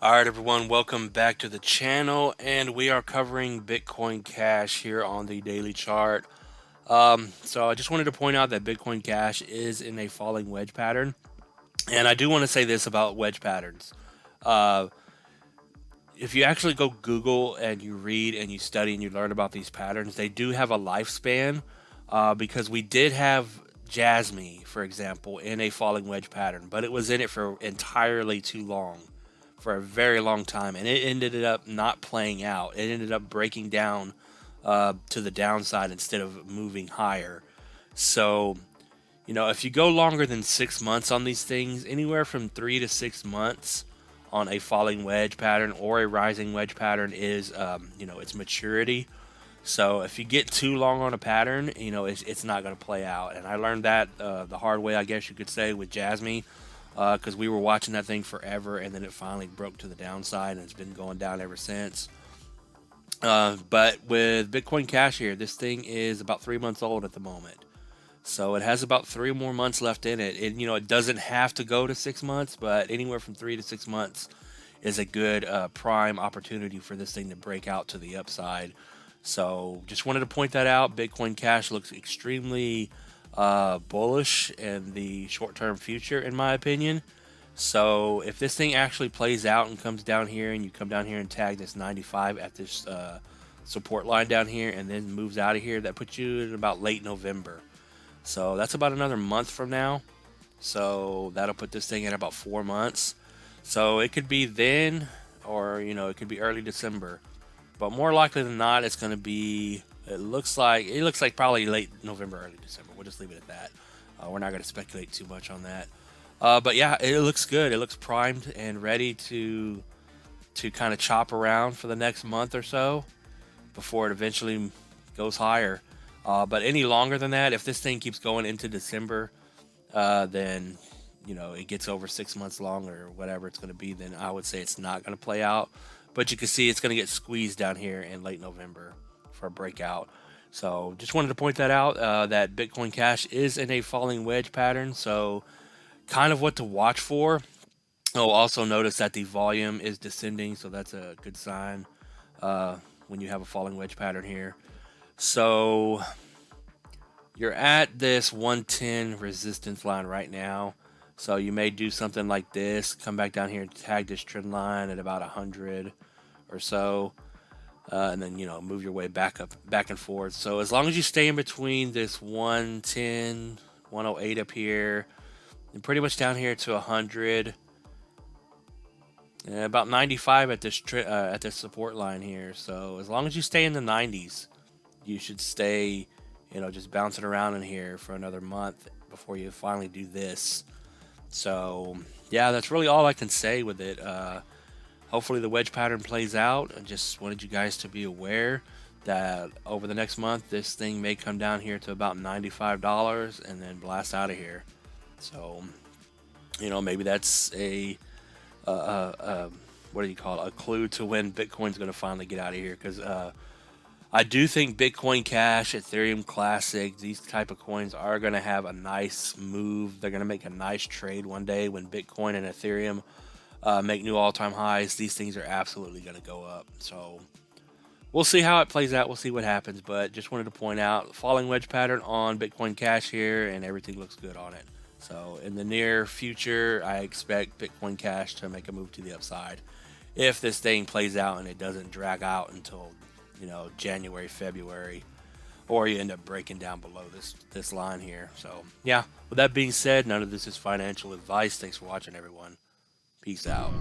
All right, everyone, welcome back to the channel, and we are covering Bitcoin Cash here on the daily chart. So I just wanted to point out that Bitcoin Cash is in a falling wedge pattern, and I do want to say this about wedge patterns. Uh, if you actually go Google and you read and you study and you learn about these patterns, they do have a lifespan because we did have Jasmine, for example, in a falling wedge pattern, but it was in it for entirely too long, for a very long time, and it ended up not playing out. It ended up breaking down to the downside instead of moving higher. So, if you go longer than 6 months on these things, anywhere from 3 to 6 months on a falling wedge pattern or a rising wedge pattern is, its maturity. So if you get too long on a pattern, it's not going to play out. And I learned that the hard way, I guess you could say, with Jasmine, because we were watching that thing forever, and then it finally broke to the downside, and it's been going down ever since. But with Bitcoin Cash here, this thing is about 3 months old at the moment. So it has about 3 more months left in it. It doesn't have to go to 6 months, but anywhere from 3 to 6 months is a good prime opportunity for this thing to break out to the upside. So just wanted to point that out. Bitcoin Cash looks extremely bullish in the short-term future, in my opinion. So if this thing actually plays out and comes down here, and you come down here and tag this 95 at this support line down here, and then moves out of here, that puts you in about late November. So that's about another month from now. So that'll put this thing at about 4 months. So it could be then, or it could be early December. But more likely than not, it's going to be. It looks like probably late November, early December. We'll just leave it at that. We're not going to speculate too much on that. But yeah, it looks good. It looks primed and ready to kind of chop around for the next month or so before it eventually goes higher. But any longer than that, if this thing keeps going into December, then it gets over 6 months long or whatever it's going to be, then I would say it's not going to play out. But you can see it's going to get squeezed down here in late November for a breakout. So just wanted to point that out, that Bitcoin Cash is in a falling wedge pattern. So kind of what to watch for. Oh, also notice that the volume is descending, so that's a good sign when you have a falling wedge pattern here. So you're at this 110 resistance line right now. So you may do something like this, come back down here and tag this trend line at about 100 or so, and then move your way back up, back and forth. So as long as you stay in between this 110, 108 up here, and pretty much down here to 100, and about 95 at this support line here. So as long as you stay in the 90s, you should stay, just bouncing around in here for another month before you finally do this. So yeah, that's really all I can say with it. Hopefully the wedge pattern plays out. I just wanted you guys to be aware that over the next month, this thing may come down here to about $95 and then blast out of here. So, maybe that's what do you call it? A clue to when Bitcoin's going to finally get out of here. Because I do think Bitcoin Cash, Ethereum Classic, these type of coins are going to have a nice move. They're going to make a nice trade one day when Bitcoin and Ethereum make new all-time highs. These things are absolutely going to go up. So we'll see how it plays out. We'll see what happens. But just wanted to point out falling wedge pattern on Bitcoin Cash here, and everything looks good on it. So in the near future, I expect Bitcoin Cash to make a move to the upside if this thing plays out and it doesn't drag out until January, February, or you end up breaking down below this line here. So yeah, with that being said, none of this is financial advice. Thanks for watching, everyone. Peace out.